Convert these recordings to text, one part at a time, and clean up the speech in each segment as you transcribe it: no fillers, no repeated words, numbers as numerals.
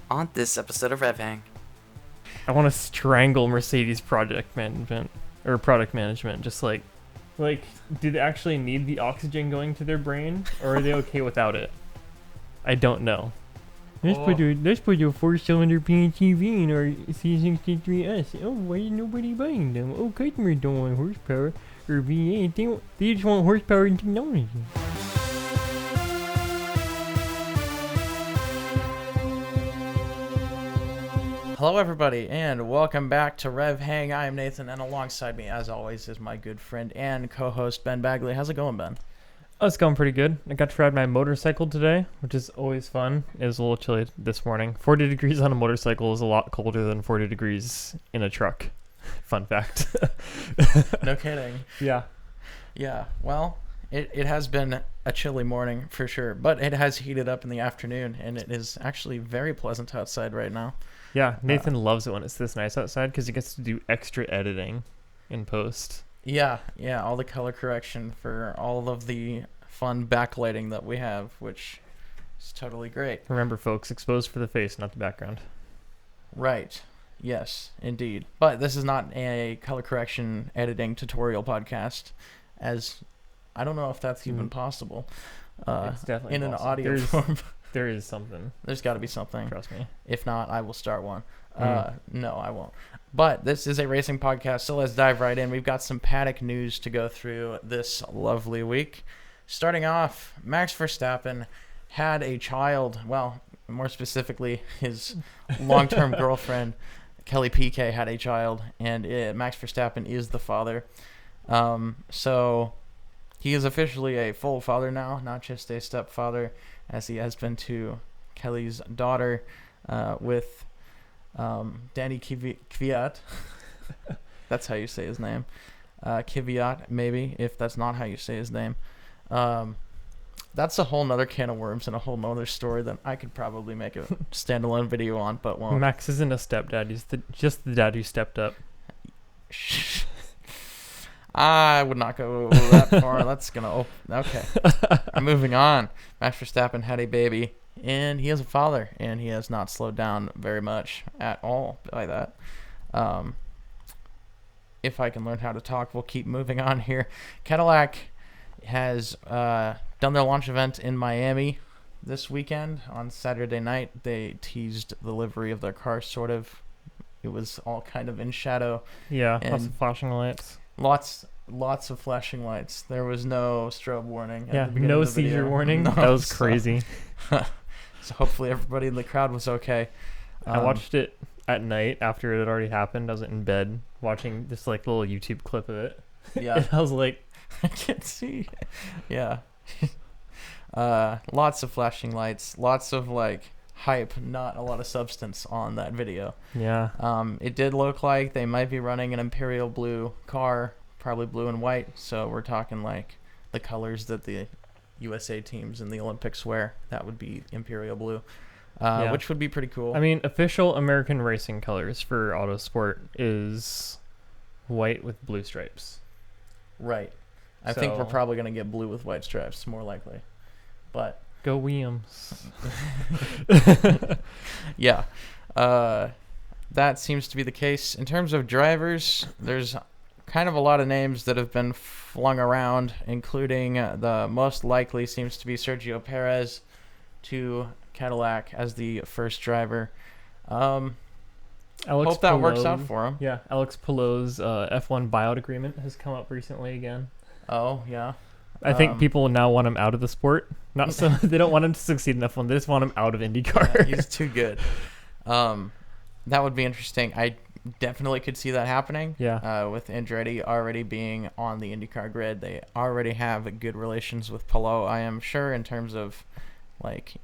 On this episode of RevHang. I want to strangle Mercedes product management. Just like, do they actually need the oxygen going to their brain, or are they okay without it? I don't know. Let's put a 4-cylinder PHEV in our C63S. Oh, why is nobody buying them? Oh, customers don't want horsepower or V8. They just want horsepower and technology. Hello everybody and welcome back to RevHang. I am Nathan and alongside me as always is my good friend and co-host Ben Bagley. How's it going, Ben? Oh, it's going pretty good. I got to ride my motorcycle today, which is always fun. It was a little chilly this morning. 40 degrees on a motorcycle is a lot colder than 40 degrees in a truck. Fun fact. No kidding. Yeah. Yeah, well, it has been a chilly morning for sure, but it has heated up in the afternoon and it is actually very pleasant outside right now. Yeah, Nathan loves it when it's this nice outside because he gets to do extra editing in post. Yeah, all the color correction for all of the fun backlighting that we have, which is totally great. Remember, folks, exposed for the face, not the background. Right. Yes, indeed. But this is not a color correction editing tutorial podcast, as I don't know if that's even possible. It's definitely in possible. An audio form. There is something. There's got to be something. Trust me. If not, I will start one. No, I won't. But this is a racing podcast, so let's dive right in. We've got some paddock news to go through this lovely week. Starting off, Max Verstappen had a child. Well, more specifically, his long-term girlfriend, Kelly Piquet, had a child, and Max Verstappen is the father. So he is officially a full father now, not just a stepfather, as he has been to Kelly's daughter with Danny Kvyat. That's how you say his name. Kvyat, maybe, if that's not how you say his name. That's a whole nother can of worms and a whole nother story that I could probably make a standalone video on, but won't. Max isn't a stepdad. He's just the dad who stepped up. I would not go that far. That's gonna. Okay. Moving on. Max Verstappen had a baby, and he is a father, and he has not slowed down very much at all by that. If I can learn how to talk, we'll keep moving on here. Cadillac has done their launch event in Miami this weekend. On Saturday night, they teased the livery of their car, sort of. It was all kind of in shadow. Yeah, lots of flashing lights. Lots of flashing lights. There was no strobe warning. Yeah, no seizure warning. No, that was crazy. So hopefully everybody in the crowd was okay. I watched it at night after it had already happened. I was in bed watching this like little YouTube clip of it. Yeah. And I was like, I can't see. Yeah. Lots of flashing lights. Lots of like hype, not a lot of substance on that video. Yeah. It did look like they might be running an Imperial Blue car, probably blue and white. So we're talking like the colors that the USA teams in the Olympics wear. That would be Imperial Blue, which would be pretty cool. I mean, official American racing colors for Autosport is white with blue stripes. Right. I think we're probably going to get blue with white stripes, more likely. But go Williams. Yeah. That seems to be the case. In terms of drivers, there's kind of a lot of names that have been flung around, including the most likely seems to be Sergio Perez to Cadillac as the first driver. Hope that works out for him. Yeah, Alex Palou's F1 buyout agreement has come up recently again. Oh, yeah. I think people now want him out of the sport. Not so they don't want him to succeed in F1. They just want him out of IndyCar. Yeah, he's too good. That would be interesting. I definitely could see that happening. Yeah. With Andretti already being on the IndyCar grid, they already have good relations with Palou, I am sure, in terms of, like,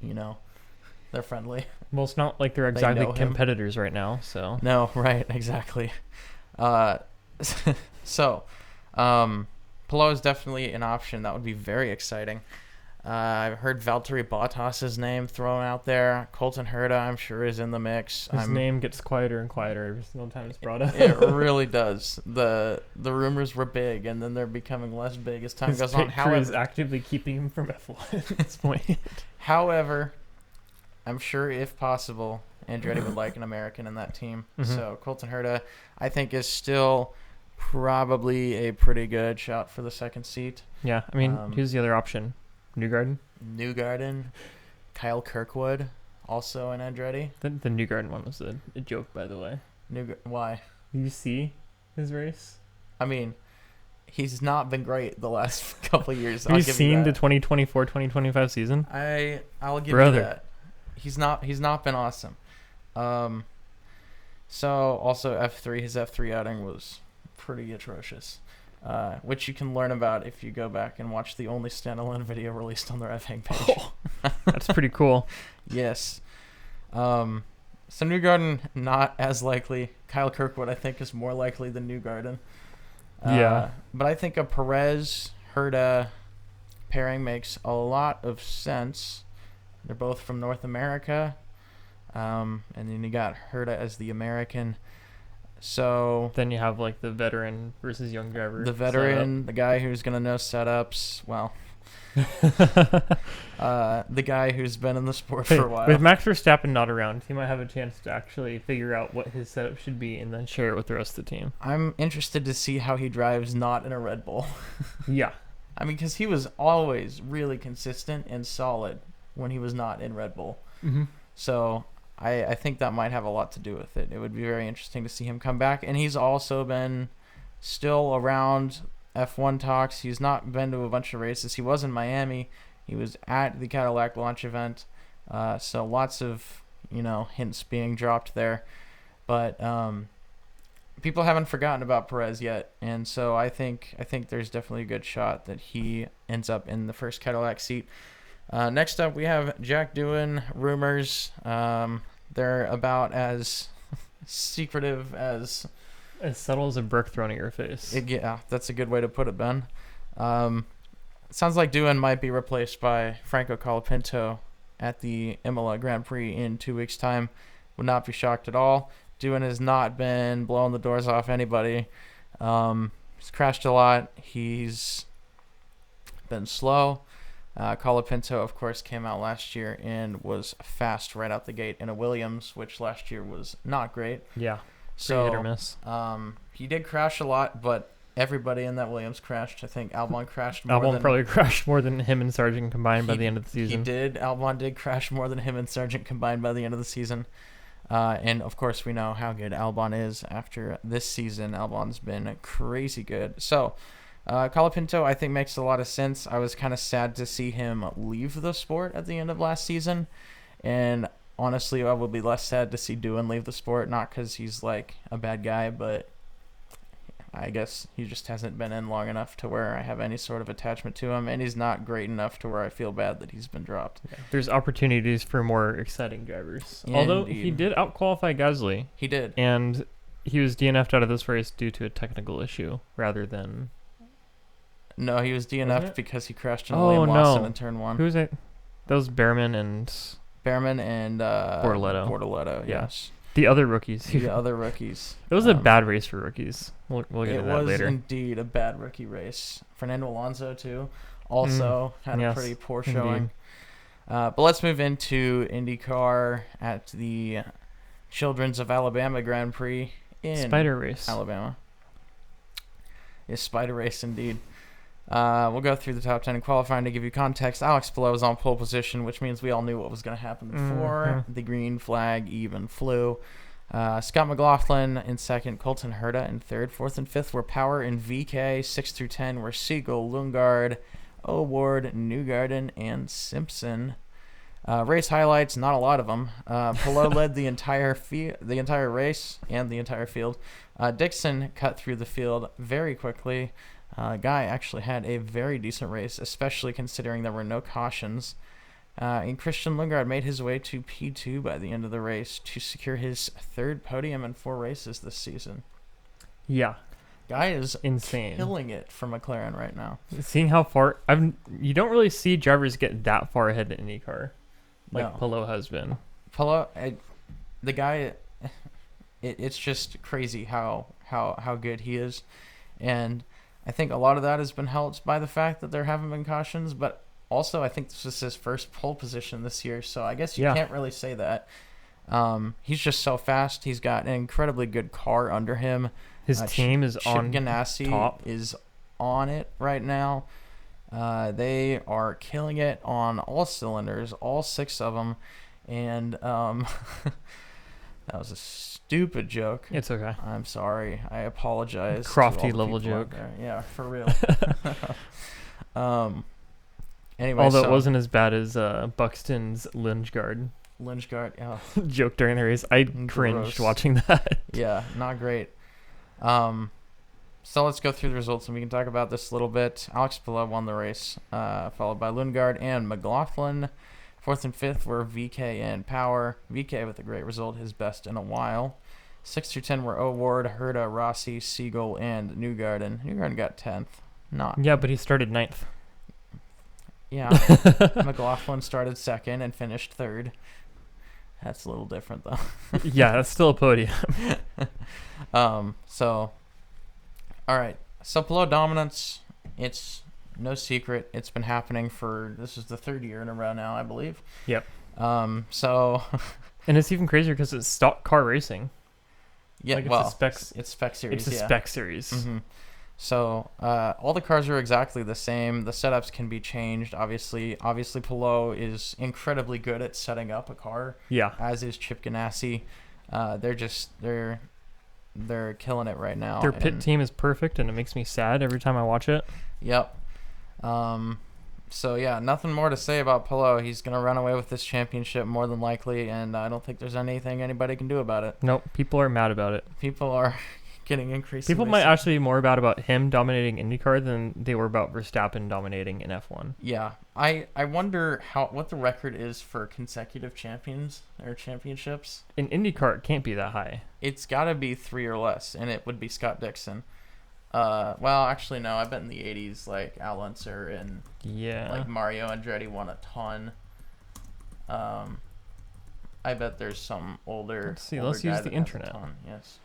they're friendly. Well, it's not like they're exactly competitors right now, so. No, right, exactly. So, Palou is definitely an option. That would be very exciting. I've heard Valtteri Bottas's name thrown out there. Colton Herta, I'm sure, is in the mix. His name gets quieter and quieter every single time it's brought up. It really does. The rumors were big, and then they're becoming less big as time goes on. However, is actively keeping him from F1 at this point. However, I'm sure if possible, Andretti would like an American in that team. Mhm. So Colton Herta, I think, is still probably a pretty good shot for the second seat. Yeah, I mean, who's the other option? Newgarden? Newgarden, Kyle Kirkwood, also in Andretti. The Newgarden one was a joke, by the way. Why? Did you see his race? I mean, he's not been great the last couple of years. Have you seen the 2024-2025 season? I'll give Brother. you that. He's not been awesome. So also F3, his F3 outing was pretty atrocious, which you can learn about if you go back and watch the only standalone video released on the RevHang page. Oh, that's pretty cool. Yes. So Newgarden, not as likely. Kyle Kirkwood, I think, is more likely than Newgarden. Yeah. But I think a Perez-Herta pairing makes a lot of sense. They're both from North America. And then you got Herta as the American. So Then you have like the veteran versus young driver. the veteran, the guy who's going to know setups, well, the guy who's been in the sport for a while. With Max Verstappen not around, he might have a chance to actually figure out what his setup should be and then share it with the rest of the team. I'm interested to see how he drives not in a Red Bull. Yeah. I mean, because he was always really consistent and solid when he was not in Red Bull. Mm-hmm. So I think that might have a lot to do with it. It would be very interesting to see him come back. And he's also been still around F1 talks. He's not been to a bunch of races. He was in Miami. He was at the Cadillac launch event. So lots of, hints being dropped there. But people haven't forgotten about Perez yet. And so I think there's definitely a good shot that he ends up in the first Cadillac seat. Next up, we have Jack Doohan rumors. They're about as secretive as subtle as a brick thrown at your face. Yeah, that's a good way to put it, Ben. Sounds like Doohan might be replaced by Franco Colapinto at the Imola Grand Prix in 2 weeks' time. Would not be shocked at all. Doohan has not been blowing the doors off anybody. He's crashed a lot. He's been slow. Colapinto, of course, came out last year and was fast right out the gate in a Williams, which last year was not great. Yeah. So hit or miss. He did crash a lot, but everybody in that Williams crashed. I think Albon crashed more. Albon probably crashed more than him and Sargent combined by the end of the season. He did. Albon did crash more than him and Sargent combined by the end of the season. And of course, we know how good Albon is after this season. Albon's been crazy good. So Colapinto, I think, makes a lot of sense. I was kind of sad to see him leave the sport at the end of last season. And honestly, I would be less sad to see Doohan leave the sport, not because he's like a bad guy, but I guess he just hasn't been in long enough to where I have any sort of attachment to him, and he's not great enough to where I feel bad that he's been dropped. Yeah. There's opportunities for more exciting drivers. Although he did outqualify Gasly. He did. And he was DNF'd out of this race due to a technical issue rather than... No, he was DNF'd because he crashed into Oh, Liam Lawson no. in turn one. Who was it? That was Behrman and... Bortoletto, Yeah. yes. The other rookies. The other rookies. It was a bad race for rookies. We'll get to that later. It was indeed a bad rookie race. Fernando Alonso, too, also had a pretty poor showing. But let's move into IndyCar at the Children's of Alabama Grand Prix in Spider Race. Alabama. Yes, Spider Race indeed. We'll go through the top 10 in qualifying to give you context. Alex Palou was on pole position, which means we all knew what was going to happen before the green flag even flew. Scott McLaughlin in second, Colton Herta in third. Fourth and fifth were Power and VK. 6 through 10 were Siegel, Lundgaard, O'Ward, Newgarden, and Simpson. Race highlights, not a lot of them. Palou led the entire race and the entire field. Dixon cut through the field very quickly. Guy actually had a very decent race, especially considering there were no cautions. And Christian Lundgaard made his way to P2 by the end of the race to secure his third podium in 4 races this season. Yeah. Guy is insane, killing it for McLaren right now. Seeing how far... you don't really see drivers get that far ahead in IndyCar like Palou has been. Palou, the guy... It's just crazy how good he is. And I think a lot of that has been helped by the fact that there haven't been cautions, but also I think this is his first pole position this year, so I guess you can't really say that. He's just so fast. He's got an incredibly good car under him. His team is Chip on Ganassi top. is on it right now. They are killing it on all cylinders, all 6 of them. And that was a stupid joke. It's okay. I'm sorry. I apologize. Crofty to all the level people out joke. there. Yeah, for real. Anyway, Although so it wasn't as bad as Buxton's Lynchgard Lynchgard, oh, joke during the race. I cringed watching that. yeah, not great. So let's go through the results and we can talk about this a little bit. Alex Palou won the race, followed by Lundgaard and McLaughlin. 4th and 5th were VK and Power. VK with a great result, his best in a while. 6 through 10 were O'Ward, Herta, Rossi, Siegel, and Newgarden. Newgarden got 10th. Yeah, but he started 9th. Yeah. McLaughlin started 2nd and finished 3rd. That's a little different, though. Yeah, that's still a podium. So, all right. So, Palou dominance, it's no secret. It's been happening this is the 3rd year in a row now, I believe. Yep. So. And it's even crazier because it's stock car racing. Yeah, like well, it's spec series. It's a spec series. Mm-hmm. So, all the cars are exactly the same. The setups can be changed. Obviously, Palou is incredibly good at setting up a car. Yeah. As is Chip Ganassi. They're killing it right now. Their pit team is perfect, and it makes me sad every time I watch it. Yep. So yeah, nothing more to say about Palou. He's gonna run away with this championship more than likely, and I don't think there's anything anybody can do about it. Nope. People are mad about it. People are getting increasingly. People might actually be more mad about him dominating IndyCar than they were about Verstappen dominating in F1. Yeah, I wonder what the record is for consecutive championships. In IndyCar, it can't be that high. It's got to be 3 or less, and it would be Scott Dixon. Well, actually, no. I bet in the 80s, like Al Unser and like Mario Andretti won a ton. I bet there's some older. Let's see. Older Let's guy use the that has a internet. ton, yes.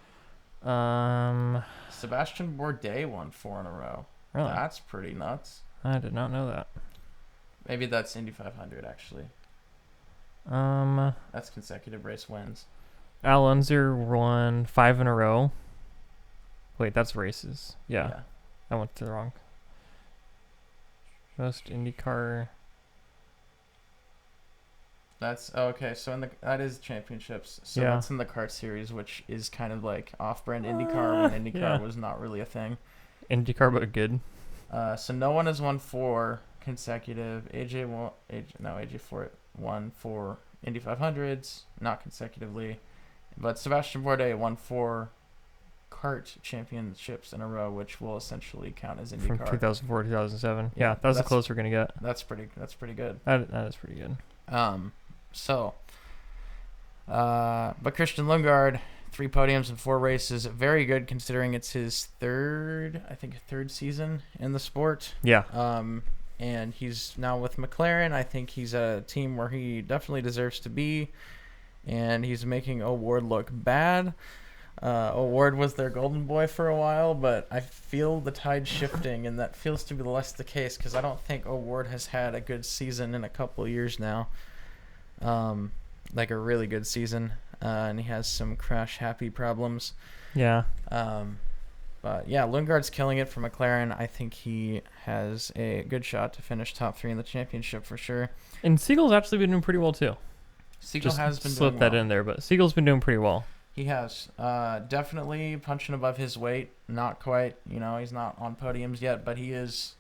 Sebastian Bourdais won 4 in a row. Really? That's pretty nuts. I did not know that. Maybe that's Indy 500 actually. That's consecutive race wins. Al Unser won 5 in a row. Wait, that's races. Yeah. I went to the wrong. Just IndyCar. That's okay. So that is championships. So Yeah. that's in the kart series, which is kind of like off-brand IndyCar when IndyCar was not really a thing. IndyCar, but good. So no one has won 4 consecutive. AJ won 4 Indy 500s, not consecutively, but Sebastian Bourdais won 4 kart championships in a row, which will essentially count as IndyCar. From 2004 to 2007. Yeah, that was the closest we're gonna get. That's pretty good. That is pretty good. But Christian Lundgaard, 3 podiums in 4 races, very good considering it's his third season in the sport. Yeah. And he's now with McLaren. I think he's a team where he definitely deserves to be, and he's making O'Ward look bad. O'Ward was their golden boy for a while, but I feel the tide shifting, and that feels to be less the case because I don't think O'Ward has had a good season in a couple of years now. Like a really good season, and he has some crash happy problems. Yeah. But yeah, Lundgaard's killing it for McLaren. I think he has a good shot to finish top 3 in the championship for sure. And Siegel's actually been doing pretty well too. Siegel has been slip doing that well. in there, but Siegel's been doing pretty well. He has. Definitely punching above his weight. Not quite. He's not on podiums yet, but he is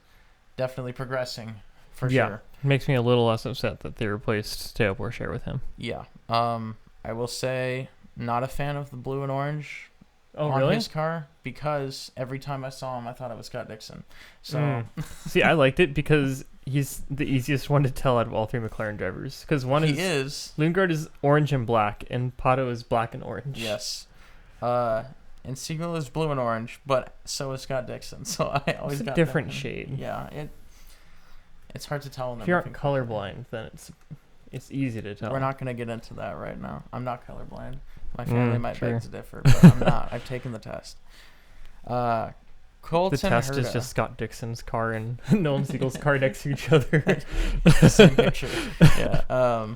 definitely progressing for sure. It makes me a little less upset that they replaced Teo Pourchaire with him. Yeah. I will say, not a fan of the blue and orange on his car, because every time I saw him, I thought it was Scott Dixon. So See, I liked it because he's the easiest one to tell out of all 3 McLaren drivers. Because Lundgaard is orange and black, and Pato is black and orange. Yes. And Siegel is blue and orange, but so is Scott Dixon. So I always got a different shade. Yeah, it's hard to tell. If you aren't colorblind, then it's easy to tell. We're not going to get into that right now. I'm not colorblind. My family might beg to differ, but I'm not. I've taken the test. Colton the test Herta. is just Scott Dixon's car and Nolan Siegel's car next to each other. The same picture. Yeah.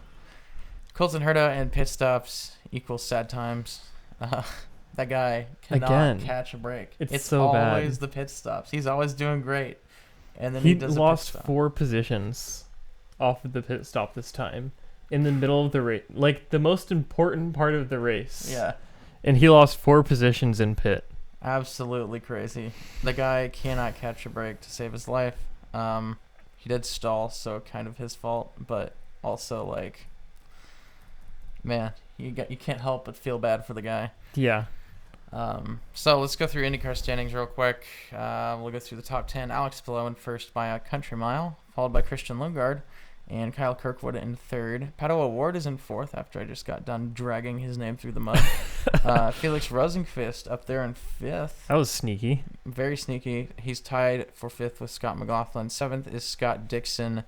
Colton Herta and pit stops equals sad times. That guy cannot Again, catch a break. it's so bad. always the pit stops. He's always doing great, and then He he does lost a pit stop. 4 positions off of the pit stop this time in the middle of the race, like the most important part of the race. Yeah, And he lost 4 positions in pit. absolutely crazy. The guy cannot catch a break to save his life. He did stall, so kind of his fault, but also like, man, you can't help but feel bad for the guy. Yeah. So let's go through IndyCar standings real quick. We'll go through the top 10. Alex Palou in first by a country mile, followed by Christian Lundgaard and Kyle Kirkwood in third. Pato O'Ward is in fourth after I just got done dragging his name through the mud. Felix Rosenqvist up there in fifth. That was sneaky. Very sneaky. He's tied for fifth with Scott McLaughlin. Seventh is Scott Dixon.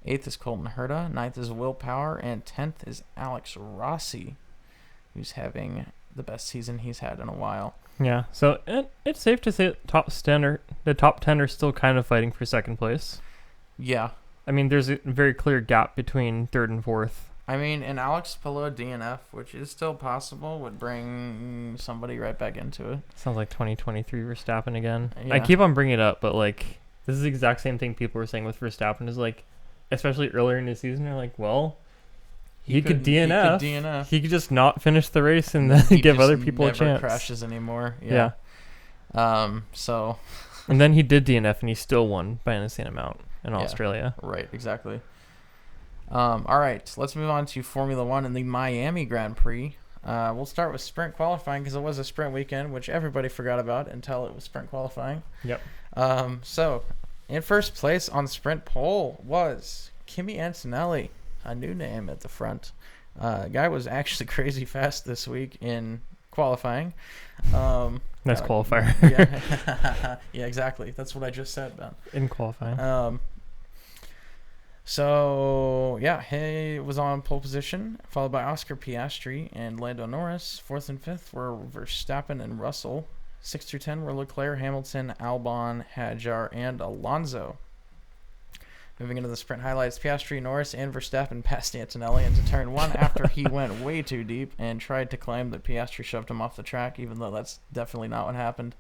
Eighth is Colton Herta. Ninth is Will Power. And 10th is Alex Rossi, who's having the best season he's had in a while. Yeah. So it's safe to say the top 10 are still kind of fighting for second place. Yeah. I mean, there's a very clear gap between third and fourth. I mean, an Alex Palou DNF, which is still possible, would bring somebody right back into it. Sounds like 2023 Verstappen again. Yeah. I keep on bringing it up, but like this is the exact same thing people were saying with Verstappen. Is like, especially earlier in the season, they're like, well, he could DNF. He could just not finish the race and then give other people a chance. He never crashes anymore. Yeah. So. And then he did DNF and he still won by an insane amount in Australia. Right. Exactly. All right. Let's move on to Formula One and the Miami Grand Prix. We'll start with sprint qualifying because it was a sprint weekend, which everybody forgot about until it was sprint qualifying. Yep. So, in first place on the sprint pole was Kimi Antonelli, a new name at the front. Guy was actually crazy fast this week in qualifying. Nice qualifier. Yeah, exactly. That's what I just said, Ben. In qualifying. So, yeah, he was on pole position, followed by Oscar Piastri and Lando Norris. Fourth and fifth were Verstappen and Russell. 6 through 10 were Leclerc, Hamilton, Albon, Hadjar, and Alonso. Moving into the sprint highlights, Piastri, Norris, and Verstappen passed Antonelli into turn one after he went way too deep and tried to claim that Piastri shoved him off the track, even though that's definitely not what happened.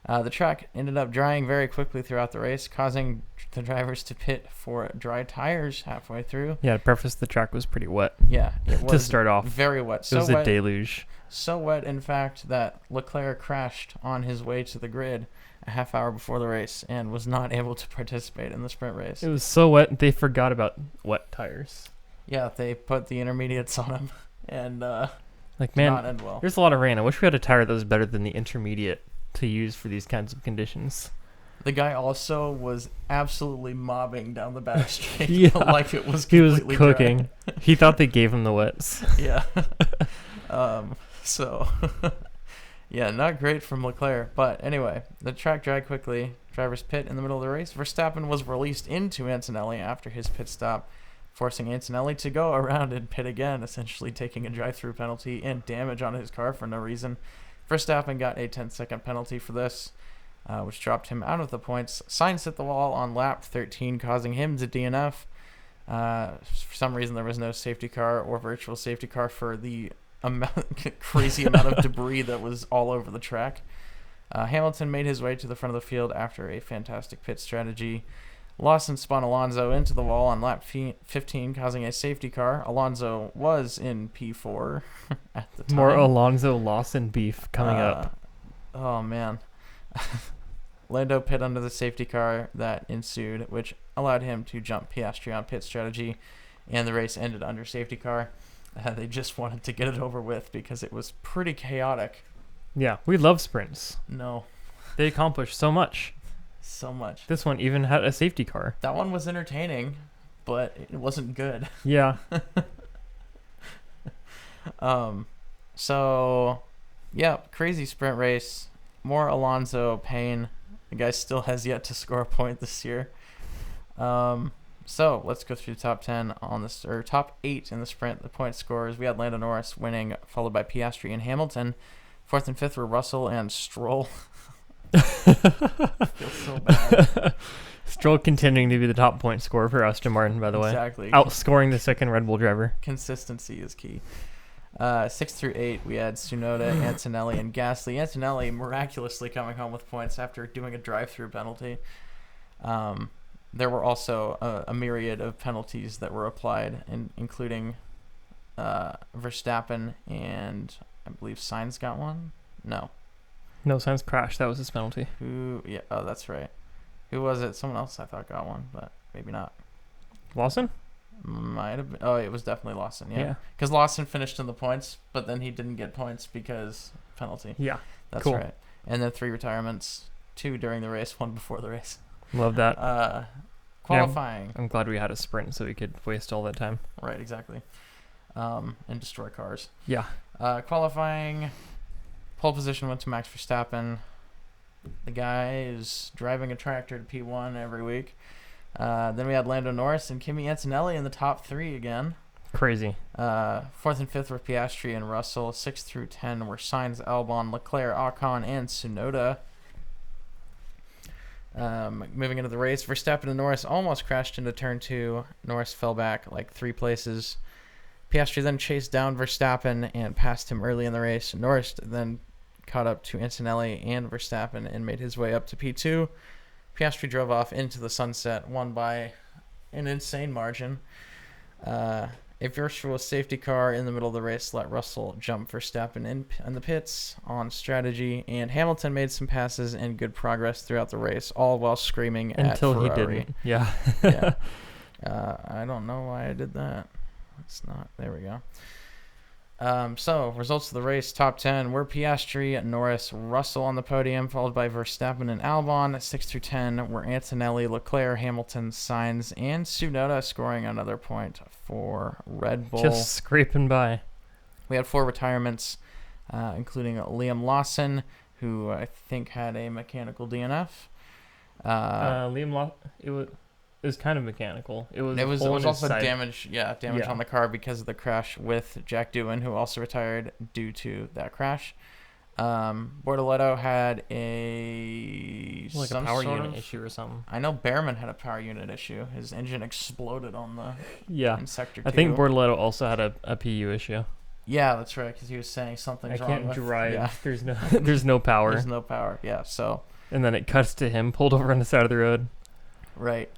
The track ended up drying very quickly throughout the race, causing the drivers to pit for dry tires halfway through. Yeah, to preface, the track was pretty wet. Yeah, it was to start off. Very wet. It was a deluge. So wet, in fact, that Leclerc crashed on his way to the grid a half hour before the race and was not able to participate in the sprint race. It was so wet, they forgot about wet tires. Yeah, they put the intermediates on him, and like, man, not end well. There's a lot of rain. I wish we had a tire that was better than the intermediate to use for these kinds of conditions. The guy also was absolutely mobbing down the back straight. Yeah. Like it was He was completely cooking. He thought they gave him the wets. Yeah. So, yeah, not great from Leclerc. But anyway, the track dried quickly. Drivers pit in the middle of the race. Verstappen was released into Antonelli after his pit stop, forcing Antonelli to go around and pit again, essentially taking a drive-through penalty and damage on his car for no reason. Verstappen got a 10-second penalty for this, which dropped him out of the points. Sainz hit the wall on lap 13, causing him to DNF. For some reason, there was no safety car or virtual safety car for the crazy amount of debris that was all over the track. Hamilton made his way to the front of the field after a fantastic pit strategy. Lawson spun Alonso into the wall on lap 15, causing a safety car. Alonso was in P4 at the time. More Alonso Lawson beef coming up. Oh, man. Lando pit under the safety car that ensued, which allowed him to jump Piastri on pit strategy, and the race ended under safety car. They just wanted to get it over with because it was pretty chaotic. Yeah, we love sprints. No. They accomplish so much. So much. This one even had a safety car. That one was entertaining, but it wasn't good. Yeah. So, yeah, crazy sprint race. More Alonso pain. The guy still has yet to score a point this year. So let's go through the top 10 on this, or top 8 in the sprint. The point scorers: we had Lando Norris winning, followed by Piastri and Hamilton. Fourth and fifth were Russell and Stroll. I feel so bad. Stroll continuing to be the top point scorer for Aston Martin, by the way. Exactly. Outscoring the second Red Bull driver. Consistency is key. 6 through 8, we had Tsunoda, Antonelli, and Gasly. Antonelli miraculously coming home with points after doing a drive-through penalty. There were also a myriad of penalties that were applied, including Verstappen and I believe Sainz got one. No, Sainz crashed. That was his penalty. Yeah. Oh, that's right. Who was it? Someone else I thought got one, but maybe not. Lawson? Might have been. Oh, it was definitely Lawson. Yeah. Because Lawson finished in the points, but then he didn't get points because penalty. Yeah. That's cool. right. And then 3 retirements, 2 during the race, 1 before the race. Love that. Qualifying. Yeah, I'm glad we had a sprint so we could waste all that time. Right, exactly. And destroy cars. Yeah. Qualifying, pole position went to Max Verstappen. The guy is driving a tractor to P1 every week. Then we had Lando Norris and Kimi Antonelli in the top 3 again. Crazy. 4th and 5th were Piastri and Russell. 6 through 10 were Sainz, Albon, Leclerc, Ocon, and Tsunoda. Moving into the race, Verstappen and Norris almost crashed into turn 2. Norris fell back like 3 places. Piastri then chased down Verstappen and passed him early in the race. Norris then caught up to Antonelli and Verstappen and made his way up to P2. Piastri drove off into the sunset, won by an insane margin. A virtual safety car in the middle of the race let Russell jump Verstappen in the pits on strategy, and Hamilton made some passes and good progress throughout the race, all while screaming until at Ferrari. He didn't. Yeah. Yeah. I don't know why I did that. It's not. There we go. So, results of the race, top 10 were Piastri, Norris, Russell on the podium, followed by Verstappen and Albon. 6 through 10 were Antonelli, Leclerc, Hamilton, Sainz, and Tsunoda scoring another point for Red Bull. Just scraping by. We had 4 retirements, including Liam Lawson, who I think had a mechanical DNF. Liam Lawson, it was kind of mechanical. It was also damage on the car because of the crash with Jack Doohan, who also retired due to that crash. Bortoletto had a power unit issue or something. I know Behrman had a power unit issue. His engine exploded on the in sector 2. I think Bortoletto also had a PU issue. Yeah, that's right, because he was saying something's wrong. I can't drive. Yeah. There's no power. There's no power. Yeah. So. And then it cuts to him pulled over on the side of the road. Right.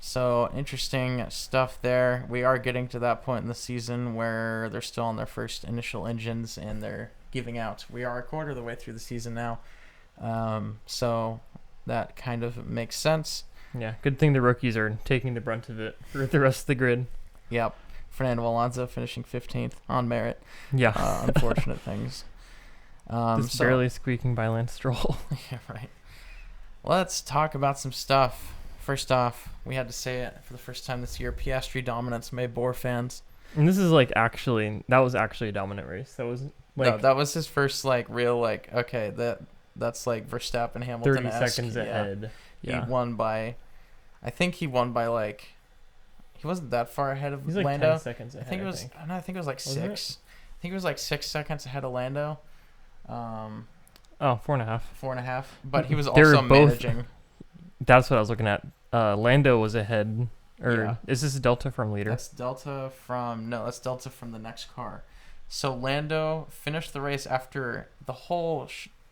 So interesting stuff there. We are getting to that point in the season where they're still on their first initial engines and they're giving out. We are a quarter of the way through the season now. So that kind of makes sense. Yeah, good thing the rookies are taking the brunt of it for the rest of the grid. Yep. Fernando Alonso finishing 15th on merit. Yeah. Unfortunate things. Just barely squeaking by Lance Stroll. Yeah, right. Let's talk about some stuff. First off, we had to say it for the first time this year, Piastri dominance may bore fans. And this is that was actually a dominant race. That was that was his first real okay, that's like Verstappen, Hamilton 30 seconds ahead. Yeah. He won by he wasn't that far ahead of He's Lando. 10 seconds ahead. I think it was 6. I think it was 6 seconds ahead of Lando. 4.5. 4.5. But he was also managing. That's what I was looking at. Lando was ahead. Is this Delta from leader? That's Delta from the next car. So Lando finished the race after the whole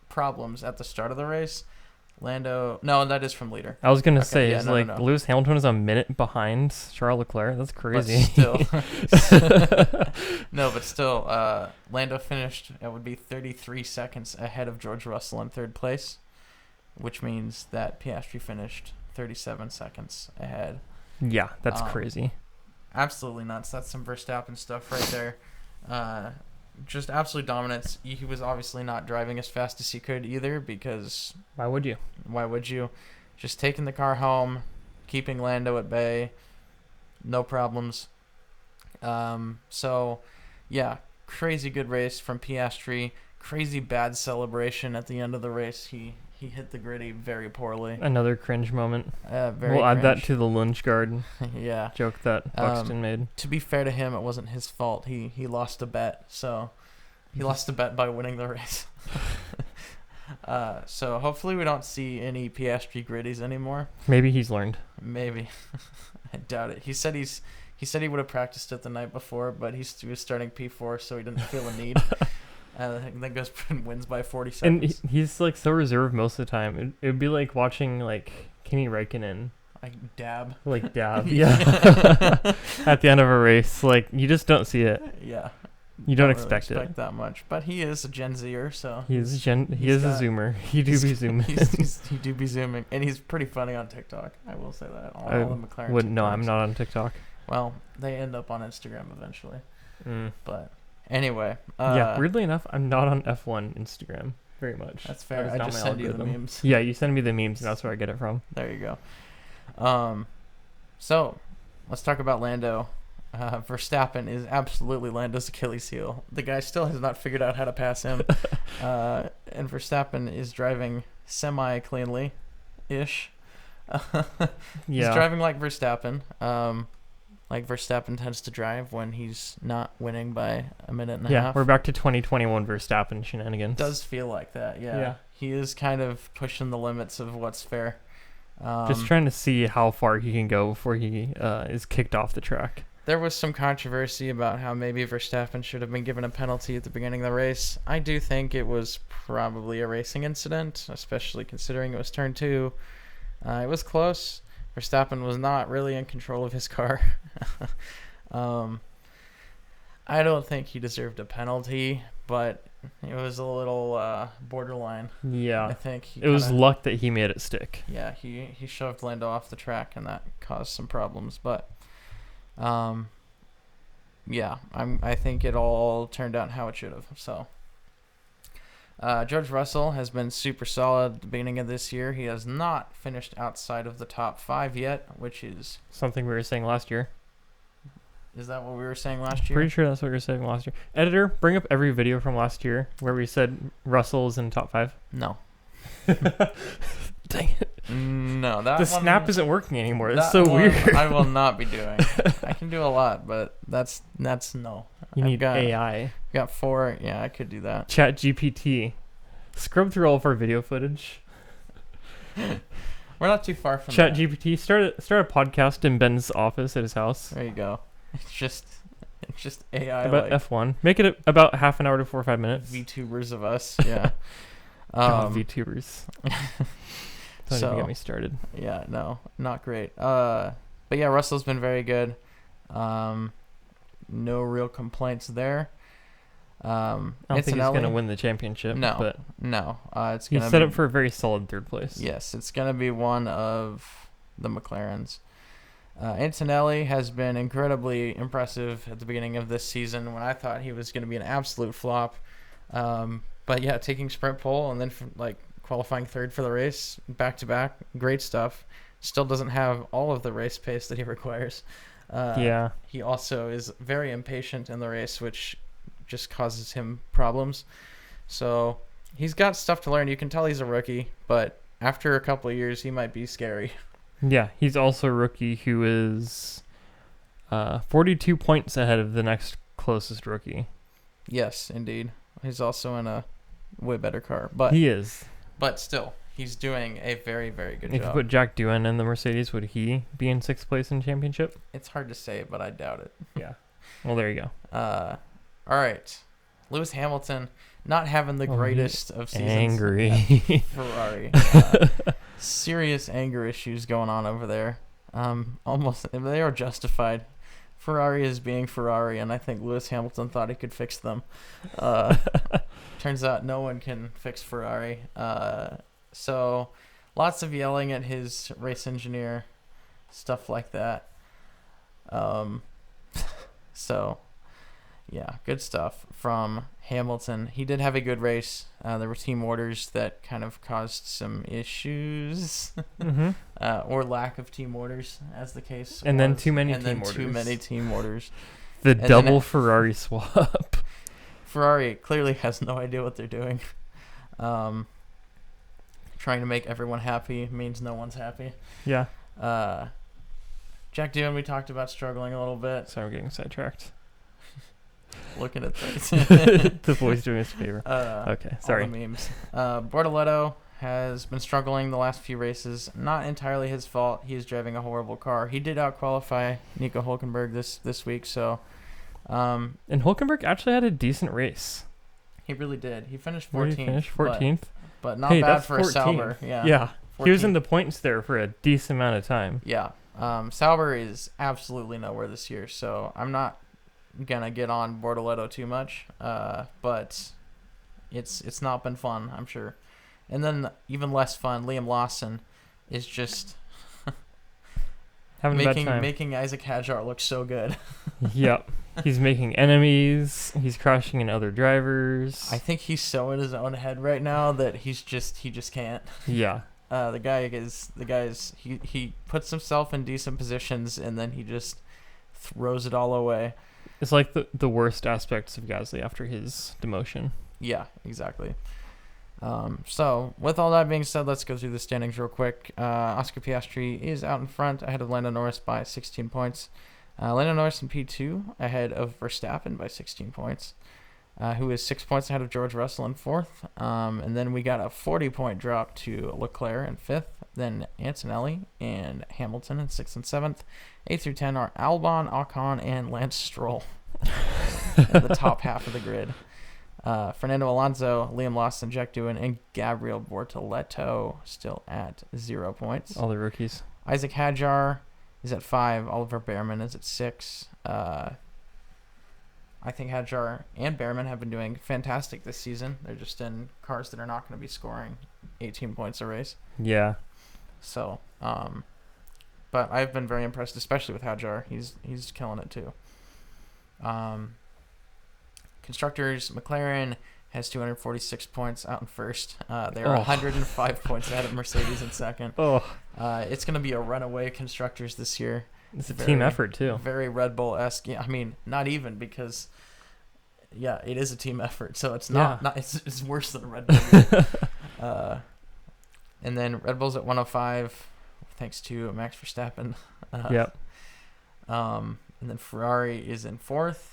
problems at the start of the race. That is from leader. I was going to say, Lewis Hamilton is a minute behind Charles Leclerc. That's crazy. But still, Lando finished, it would be 33 seconds ahead of George Russell in 3rd place, which means that Piastri finished 37 seconds ahead. Yeah, that's crazy. Absolutely nuts. That's some Verstappen stuff right there. Just absolute dominance. He was obviously not driving as fast as he could either because... Why would you? Just taking the car home, keeping Lando at bay, no problems. Crazy good race from Piastri. Crazy bad celebration at the end of the race. He hit the gritty very poorly. Another cringe moment. We'll add that to the lunch guard joke that Buxton made. To be fair to him, it wasn't his fault. He lost a bet, so he lost a bet by winning the race. So hopefully we don't see any Piastri gritties anymore. Maybe he's learned. Maybe. I doubt it. He said he would have practiced it the night before, but he was starting P4, so he didn't feel a need. Then goes and wins by 40 seconds. And he's like so reserved most of the time. It'd be like watching like Kimi Räikkönen. Like dab. Like dab, yeah. At the end of a race, like you just don't see it. Yeah. You don't really expect it that much, but he is a Gen Zer, so he is a zoomer. He do be zooming. He do be zooming, and he's pretty funny on TikTok. I will say that. All the McLaren. No, I'm not on TikTok. Well, they end up on Instagram eventually. Mm. But anyway, yeah. Weirdly enough, I'm not on F1 Instagram very much. That's fair. I just send you the memes. Yeah, you send me the memes, and that's where I get it from. There you go. So let's talk about Lando. Verstappen is absolutely Lando's Achilles heel. The guy still has not figured out how to pass him. And Verstappen is driving semi-cleanly-ish. He's driving like Verstappen. Like Verstappen tends to drive when he's not winning by a minute and a half. Yeah, we're back to 2021 Verstappen shenanigans. It does feel like that, yeah. He is kind of pushing the limits of what's fair. Just trying to see how far he can go before he is kicked off the track. There was some controversy about how maybe Verstappen should have been given a penalty at the beginning of the race. I do think it was probably a racing incident, especially considering it was turn 2. It was close. Verstappen was not really in control of his car. I don't think he deserved a penalty, but it was a little borderline. Yeah. I think it was luck that he made it stick. Yeah, he shoved Lando off the track, and that caused some problems. But yeah, I think it all turned out how it should have. So George Russell has been super solid at the beginning of this year. He has not finished outside of the top 5 yet, which is something we were saying last year. Is that what we were saying last year? Pretty sure that's what we were saying last year. Editor, bring up every video from last year where we said Russell's in top 5. No. Dang it. No, the snap isn't working anymore. It's so weird. I will not be doing. I can do a lot, but that's no. You need AI. Got 4. Yeah, I could do that. Chat GPT. Scrub through all of our video footage. We're not too far from Chat GPT. Start a podcast in Ben's office at his house. There you go. It's just AI about like F1. Make it about half an hour to 4 or 5 minutes. VTubers of us, yeah. VTubers. Don't even get me started. Yeah, no, not great. But yeah, Russell's been very good. No real complaints there. I don't think he's gonna win the championship. No, it's gonna. He's set up for a very solid 3rd place. Yes, it's gonna be one of the McLarens. Antonelli has been incredibly impressive at the beginning of this season when I thought he was going to be an absolute flop. But yeah, taking sprint pole and then qualifying 3rd for the race back to back, great stuff. Still doesn't have all of the race pace that he requires. He also is very impatient in the race, which just causes him problems. So he's got stuff to learn. You can tell he's a rookie, but after a couple of years, he might be scary. Yeah, he's also a rookie who is 42 points ahead of the next closest rookie. Yes, indeed. He's also in a way better car. But he is. But still, he's doing a very, very good job. If you put Jack Doohan in the Mercedes, would he be in 6th place in the championship? It's hard to say, but I doubt it. Yeah. Well, there you go. All right. Lewis Hamilton not having the greatest of seasons. Angry. Ferrari. Serious anger issues going on over there. Almost they are justified. Ferrari is being Ferrari, and I think Lewis Hamilton thought he could fix them. Turns out no one can fix Ferrari. So lots of yelling at his race engineer, stuff like that. So yeah, good stuff from Hamilton. He did have a good race. There were team orders that kind of caused some issues, or lack of team orders, as the case. And was. then too many and team then orders. Too many team orders. The double Ferrari swap. Ferrari clearly has no idea what they're doing. Trying to make everyone happy means no one's happy. Yeah. Jack Doohan, we talked about struggling a little bit. Sorry, we're getting sidetracked. looking at things. The boy's doing us a favor. Okay, sorry. All the memes. Bortoletto has been struggling the last few races. Not entirely his fault. He is driving a horrible car. He did out-qualify Nico Hülkenberg this week, so... and Hülkenberg actually had a decent race. He really did. He finished 14th. Where did he finish? 14th? But not bad for 14th. A Sauber. Yeah. 14th. He was in the points there for a decent amount of time. Yeah. Sauber is absolutely nowhere this year, so I'm not going to get on Bortoletto too much, but it's not been fun, I'm sure. And then even less fun, Liam Lawson is just making Isaac Hadjar look so good. Yep. He's making enemies. He's crashing in other drivers. I think he's so in his own head right now that he just can't. Yeah. The guy's he puts himself in decent positions and then he just throws it all away. It's like the worst aspects of Gasly after his demotion. Yeah, exactly. So with all that being said, let's go through the standings real quick. Oscar Piastri is out in front ahead of Lando Norris by 16 points. Lando Norris in P2 ahead of Verstappen by 16 points, who is 6 points ahead of George Russell in 4th. And then we got a 40-point drop to Leclerc in 5th, then Antonelli and Hamilton in 6th and 7th. 8 through 10 are Albon, Ocon, and Lance Stroll at the top half of the grid. Fernando Alonso, Liam Lawson, Jack Doohan, and Gabriel Bortoletto still at 0 points. All the rookies. Isaac Hadjar is at 5. Oliver Behrman is at 6. I think Hadjar and Behrman have been doing fantastic this season. They're just in cars that are not going to be scoring 18 points a race. Yeah. So, but I've been very impressed, especially with Hadjar. He's killing it too. Constructors, McLaren has 246 points out in first. They are 105 points ahead of Mercedes in second. It's going to be a runaway Constructors this year. It's a team effort, too. Very Red Bull-esque. Yeah, I mean, not even because, yeah, it is a team effort. So it's not it's worse than a Red Bull. And then Red Bull's at 105, thanks to Max Verstappen. Yep. And then Ferrari is in 4th.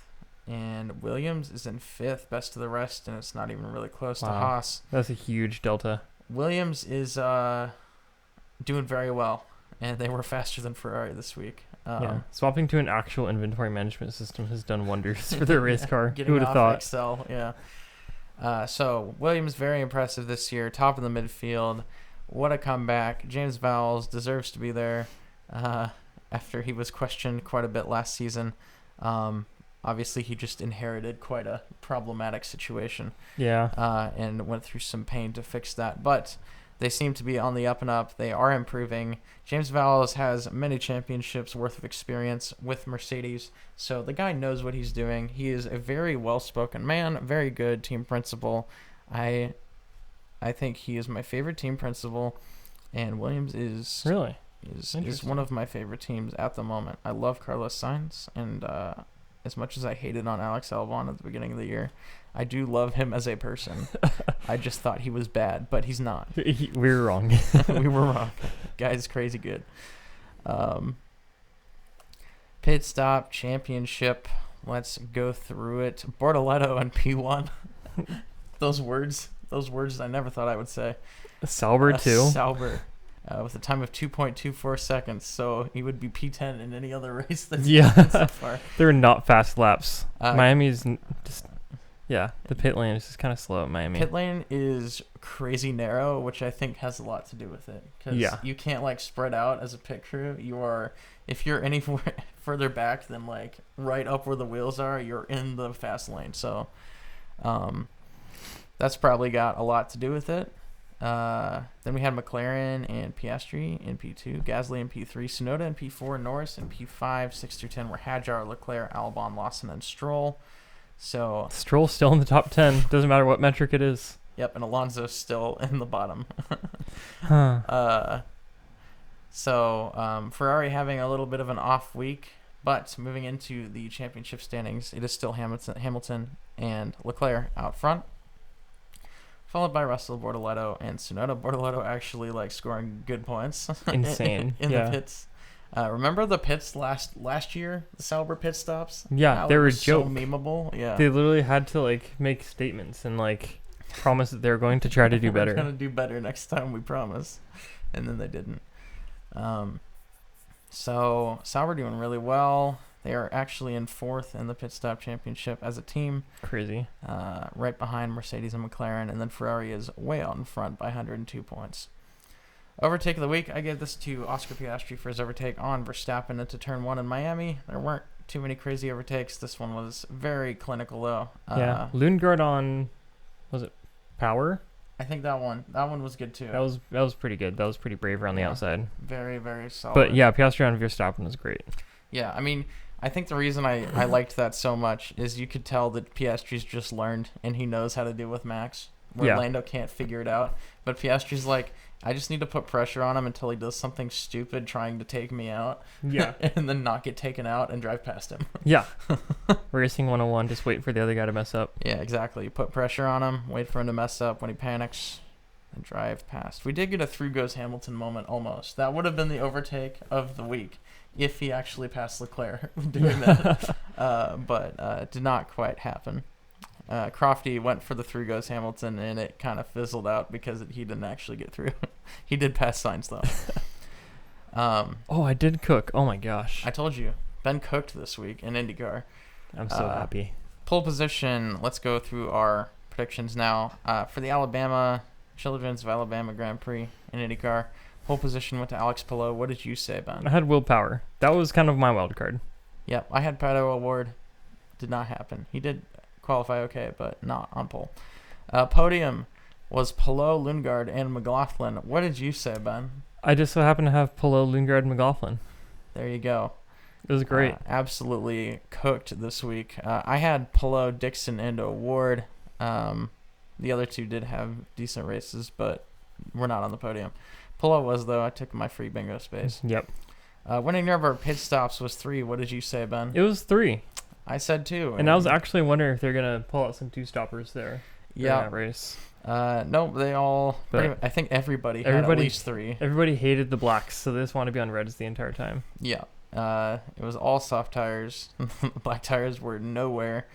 And Williams is in 5th, best of the rest, and it's not even really close to Haas. That's a huge delta. Williams is doing very well, and they were faster than Ferrari this week. Swapping to an actual inventory management system has done wonders for their race car. Who would have thought? Excel, yeah. So Williams very impressive this year, top of the midfield. What a comeback! James Vowles deserves to be there after he was questioned quite a bit last season. Obviously, he just inherited quite a problematic situation. Yeah. And went through some pain to fix that. But they seem to be on the up and up. They are improving. James Vowles has many championships worth of experience with Mercedes. So the guy knows what he's doing. He is a very well-spoken man, very good team principal. I think he is my favorite team principal. And Williams is... Really? Is one of my favorite teams at the moment. I love Carlos Sainz, and... as much as I hated on Alex Albon at the beginning of the year, I do love him as a person. I just thought he was bad, but he's not. We were wrong. We were wrong. Guy's crazy good. Pit stop championship. Let's go through it. Bortoletto and P1. Those words I never thought I would say. Sauber too. Sauber. With a time of 2.24 seconds, so he would be P10 in any other race that's so far. They're not fast laps. Miami's just, the pit lane is just kind of slow at Miami. Pit lane is crazy narrow, which I think has a lot to do with it. Because you can't, spread out as a pit crew. If you're any further back than, right up where the wheels are, you're in the fast lane. So, that's probably got a lot to do with it. Then we had McLaren and Piastri in P2, Gasly in P3, Tsunoda in P4, Norris in P5, 6 through 10 were Hadjar, Leclerc, Albon, Lawson, and Stroll. So Stroll's still in the top 10. Doesn't matter what metric it is. Yep, and Alonso's still in the bottom. Ferrari having a little bit of an off week, but moving into the championship standings, it is still Hamilton and Leclerc out front, followed by Russell, Bortoletto, and Tsunoda. Bortoletto actually scoring good points. Insane. in the pits. Remember the pits last year? The Sauber pit stops? Yeah, How they it were a was joke. so memeable. Yeah. They literally had to like make statements and like promise that they were going to try to do We're better. gonna do better next time, we promise. And then they didn't. So Sauber doing really well. They are actually in 4th in the pit stop championship as a team, Crazy. right behind Mercedes and McLaren, and then Ferrari is way out in front by 102 points. Overtake of the week, I gave this to Oscar Piastri for his overtake on Verstappen into turn 1 in Miami. There weren't too many crazy overtakes. This one was very clinical though. Yeah. Lundgaard on, was it Power? I think that one was good too. That was pretty good. That was pretty brave around the outside. Very, very solid. But yeah, Piastri on Verstappen was great. Yeah, I mean, I think the reason I liked that so much is you could tell that Piastri's just learned and he knows how to deal with Max, where Lando can't figure it out. But Piastri's like, I just need to put pressure on him until he does something stupid trying to take me out. Yeah. And then not get taken out and drive past him. Yeah. Racing 101, just wait for the other guy to mess up. Yeah, exactly. You put pressure on him, wait for him to mess up. When he panics, and drive past. We did get a through goes Hamilton moment almost. That would have been the overtake of the week if he actually passed Leclerc doing that. But it did not quite happen. Crofty went for the through goes Hamilton, and it kind of fizzled out because he didn't actually get through. He did pass Sainz, though. Oh, I did cook. Oh, my gosh. I told you. Ben cooked this week in IndyCar. I'm so happy. Pole position. Let's go through our predictions now. For the Children's of Alabama Grand Prix in IndyCar, pole position went to Alex Palou. What did you say, Ben? I had Will Power. That was kind of my wild card. Yep, I had Pato Award. Did not happen. He did qualify okay, but not on pole. Podium was Palou, Lundgaard, and McLaughlin. What did you say, Ben? I just so happened to have Palou, Lundgaard, and McLaughlin. There you go. It was great. Absolutely cooked this week. I had Palou, Dixon, and Award. The other two did have decent races, but we're not on the podium. Palou was, though. I took my free bingo space. Yep. Winning number of pit stops was 3. What did you say, Ben? It was 3. I said 2. And I was actually wondering if they're going to pull out some 2-stoppers there. Yeah. That race. No, they all. I think everybody had at least 3. Everybody hated the blacks, so they just want to be on reds the entire time. Yeah. It was all soft tires. Black tires were nowhere.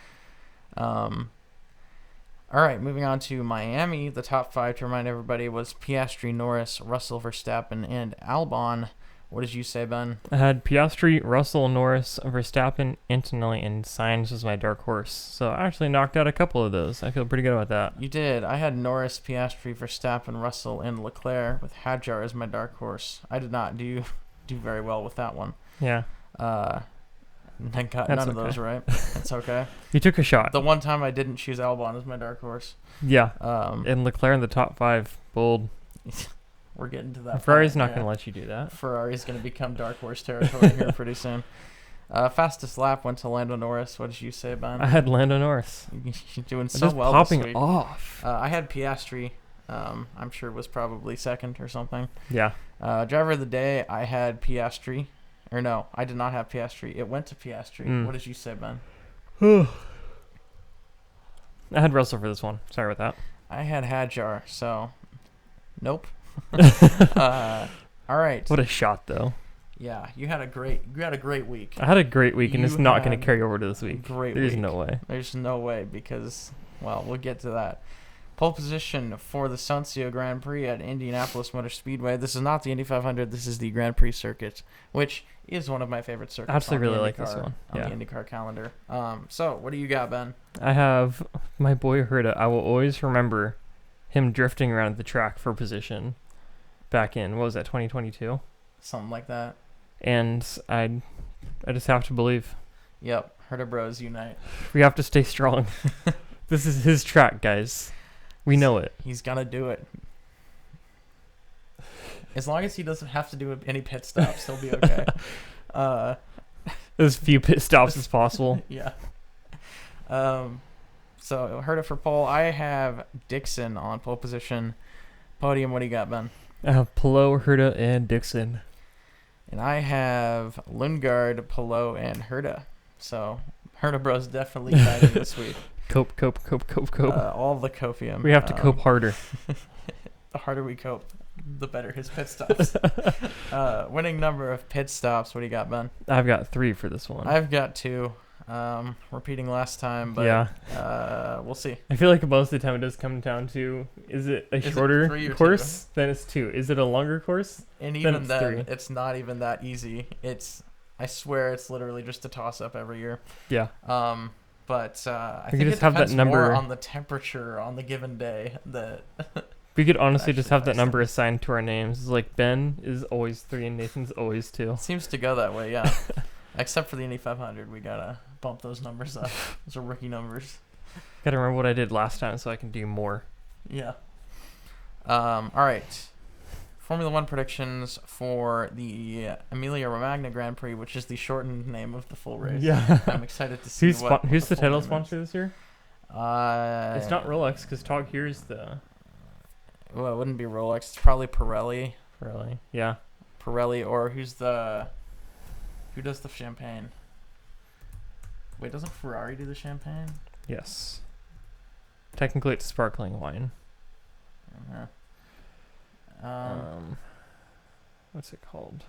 All right, moving on to Miami. The top 5, to remind everybody, was Piastri, Norris, Russell, Verstappen, and Albon. What did you say, Ben? I had Piastri, Russell, Norris, Verstappen, Antonelli, and Sainz was my dark horse. So I actually knocked out a couple of those. I feel pretty good about that. You did. I had Norris, Piastri, Verstappen, Russell, and Leclerc with Hadjar as my dark horse. I did not do very well with that one. Yeah. I got none of those right. That's okay. You took a shot. The one time I didn't choose Albon as my dark horse. Yeah. And Leclerc in the top 5. Bold. We're getting to that. Ferrari's not going to let you do that. Ferrari's going to become dark horse territory here pretty soon. Fastest lap went to Lando Norris. What did you say, Ben? I had Lando Norris. You're doing so well popping this week. Off. I had Piastri. I'm sure it was probably second or something. Yeah. Driver of the day, I had Piastri. Or no, I did not have Piastri. It went to Piastri. What did you say, Ben? I had Russell for this one. Sorry about that. I had Hadjar, so nope. All right. What a shot, though. Yeah, you had a great week. I had a great week, and it's not going to carry over to this week. There's no way. There's no way because, well, we'll get to that. Pole position for the Suncio Grand Prix at Indianapolis Motor Speedway. This is not the Indy 500. This is the Grand Prix circuit, which is one of my favorite circuits. I absolutely really like this one. On the IndyCar calendar. So, what do you got, Ben? I have my boy Herta. I will always remember him drifting around the track for position back in, what was that, 2022? Something like that. And I just have to believe. Yep, Herta Bros unite. We have to stay strong. This is his track, guys. We know it. He's gonna do it. As long as he doesn't have to do any pit stops, he'll be okay. As few pit stops as possible. Yeah. So Herta for pole. I have Dixon on pole position. Podium, what do you got, Ben? I have Palou, Herta, and Dixon. And I have Lundgaard, Palou, and Herta. So Herta Bros definitely guiding this week. Cope. All the copium. We have to cope harder. The harder we cope, the better his pit stops. Winning number of pit stops. What do you got, Ben? I've got 3 for this one. I've got 2. Repeating last time, but yeah. We'll see. I feel like most of the time it does come down to, is it a shorter course? Then it's 2. Is it a longer course? And even then, 3. it's not even that easy. I swear it's literally just a toss-up every year. Yeah. But I we think could just have that number more on the temperature on the given day. We could honestly just have that affects number them. assigned to our names. It's like Ben is always 3 and Nathan's always 2. It seems to go that way, yeah. Except for the Indy 500, we gotta bump those numbers up. Those are rookie numbers. Gotta remember what I did last time so I can do more. Yeah. All right. Formula One predictions for the Emilia-Romagna Grand Prix, which is the shortened name of the full race. Yeah. I'm excited to see who's the full title name sponsor this year? is. It's not Rolex because Tog here's the. Well, it wouldn't be Rolex. It's probably Pirelli. Really? Yeah. Pirelli, or who does the champagne? Wait, doesn't Ferrari do the champagne? Yes. Technically, it's sparkling wine. What's it called?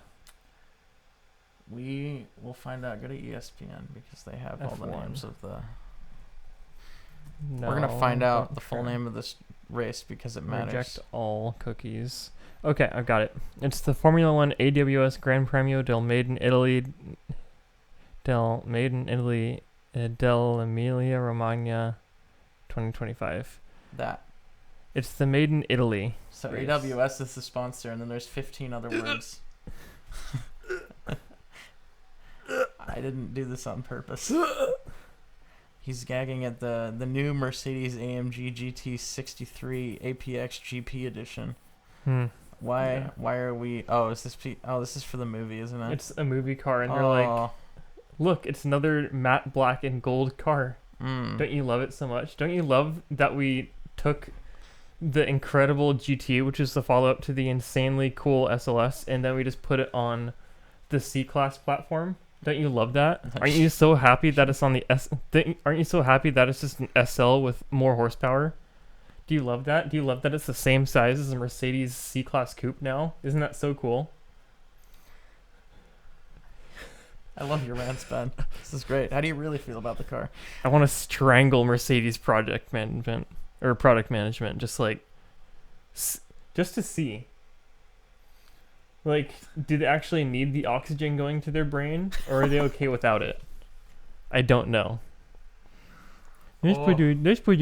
We will find out. Go to ESPN because they have all the F1. names of the. No, We're gonna find out don't the full care. name of this race because it matters. Reject all cookies. Okay, I've got it. It's the Formula One AWS Gran Premio del Made in Italy. Del Emilia Romagna 2025. That. It's the Made in Italy. So race. AWS is the sponsor, and then there's 15 other words. I didn't do this on purpose. He's gagging at the new Mercedes AMG GT 63 APX GP edition. Why? Yeah. Why are we? Oh, is this? This is for the movie, isn't it? It's a movie car, and they're like, look, it's another matte black and gold car. Don't you love it so much? Don't you love that we took the incredible GT, which is the follow-up to the insanely cool SLS, and then we just put it on the C-Class platform? Don't you love that? Aren't you so happy that it's on the Aren't you so happy that it's just an SL with more horsepower? Do you love that? Do you love that it's the same size as a Mercedes C-Class coupe now? Isn't that so cool? I love your rants, Ben. This is great. How do you really feel about the car? I want to strangle Mercedes product management, just to see. Like, do they actually need the oxygen going to their brain, or are they okay without it? I don't know. Let's put a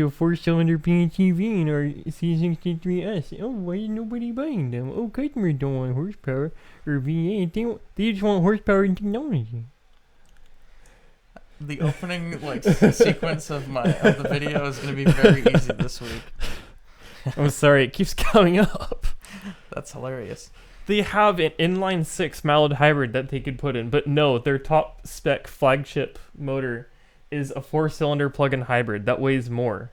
4-cylinder PHEV in our C63S. Oh, why is nobody buying them? Oh, customers don't want horsepower or V8. They just want horsepower and technology. The opening sequence of the video is going to be very easy this week. I'm sorry, it keeps coming up. That's hilarious. They have an inline 6 mild hybrid that they could put in, but no, their top spec flagship motor is a 4-cylinder plug-in hybrid that weighs more.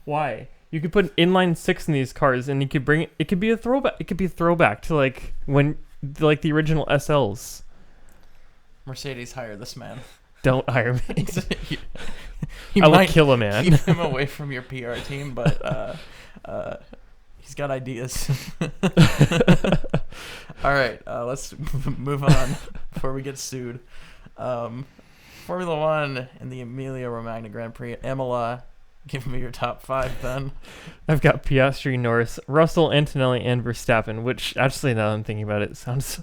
Why? You could put an inline 6 in these cars, and you could bring it. It could be a throwback. It could be a throwback to the original SLs. Mercedes, hire this man. Don't hire me. You I will might kill a man. Keep him away from your PR team, but he's got ideas. All right, let's move on before we get sued. Formula One in the Emilia-Romagna Grand Prix. Imola, give me your top 5, Ben. I've got Piastri, Norris, Russell, Antonelli, and Verstappen, which actually, now that I'm thinking about it, sounds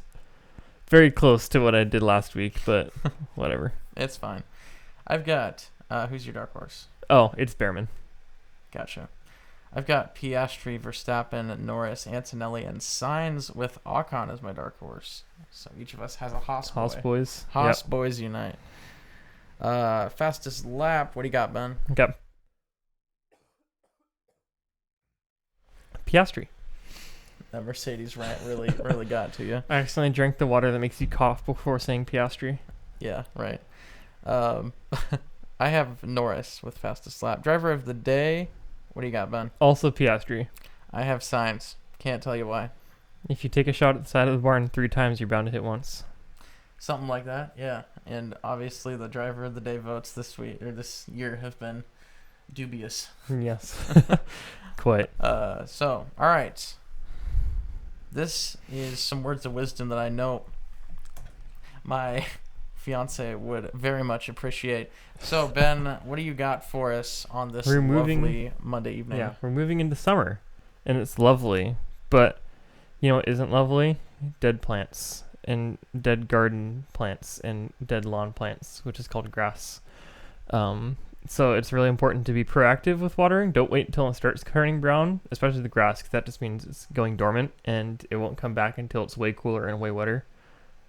very close to what I did last week, but whatever. It's fine. I've got, who's your dark horse? Oh, it's Behrman. Gotcha. I've got Piastri, Verstappen, Norris, Antonelli, and Sainz with Ocon as my dark horse. So each of us has a Haas boy. Haas boys. Haas boys unite. Fastest lap. What do you got, Ben? Got Piastri. That Mercedes rant really got to you. I accidentally drank the water that makes you cough before saying Piastri. Yeah, right. I have Norris with fastest lap. Driver of the day. What do you got, Ben? Also Piastri. I have Sainz. Can't tell you why. If you take a shot at the side of the barn 3 times, you're bound to hit once. Something like that, yeah. And obviously the driver of the day votes this year have been dubious. Yes. Quite. All right. This is some words of wisdom that I know my fiance would very much appreciate. So, Ben, what do you got for us on this lovely Monday evening? Yeah, we're moving into summer, and it's lovely. But, you know what isn't lovely? Dead plants, and dead garden plants, and dead lawn plants, which is called grass. So it's really important to be proactive with watering. Don't wait until it starts turning brown, especially the grass, because that just means it's going dormant, and it won't come back until it's way cooler and way wetter.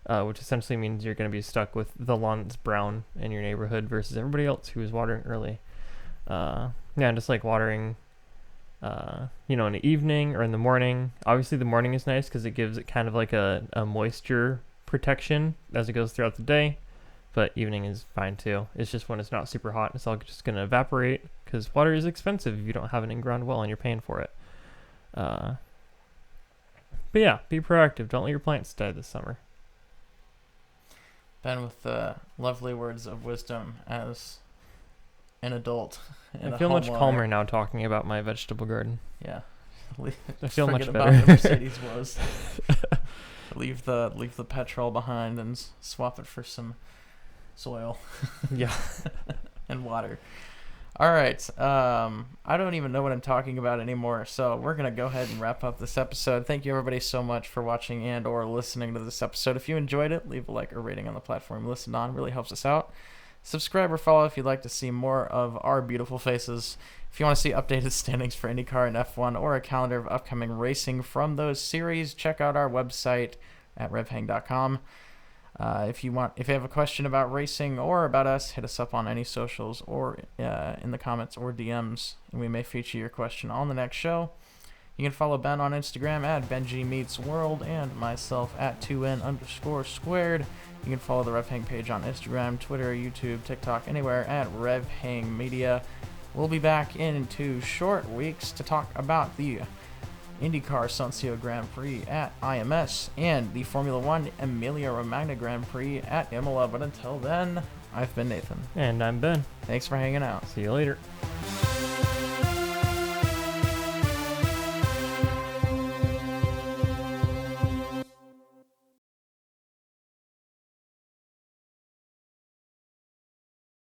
Which essentially means you're going to be stuck with the lawn that's brown in your neighborhood versus everybody else who is watering early. And just like watering, in the evening or in the morning. Obviously, the morning is nice because it gives it kind of like a moisture protection as it goes throughout the day. But evening is fine too. It's just when it's not super hot, it's all just going to evaporate because water is expensive if you don't have an in-ground well and you're paying for it. But yeah, be proactive. Don't let your plants die this summer. Ben, with the lovely words of wisdom as an adult. I feel much calmer now talking about my vegetable garden. Yeah. I feel much better. About the Mercedes woes. Leave the petrol behind and swap it for some soil. Yeah. And water. All right. I don't even know what I'm talking about anymore, so we're going to go ahead and wrap up this episode. Thank you, everybody, so much for watching and or listening to this episode. If you enjoyed it, leave a like or rating on the platform you listened on. It really helps us out. Subscribe or follow if you'd like to see more of our beautiful faces. If you want to see updated standings for IndyCar and F1 or a calendar of upcoming racing from those series, check out our website at RevHang.com. If you have a question about racing or about us, hit us up on any socials or in the comments or DMs, and we may feature your question on the next show. You can follow Ben on Instagram at BenjiMeetsWorld and myself at 2N_squared. You can follow the RevHang page on Instagram, Twitter, YouTube, TikTok, anywhere at RevHang Media. We'll be back in 2 short weeks to talk about the IndyCar Soncio Grand Prix at IMS and the Formula One Emilia Romagna Grand Prix at Imola. But until then, I've been Nathan. And I'm Ben. Thanks for hanging out. See you later.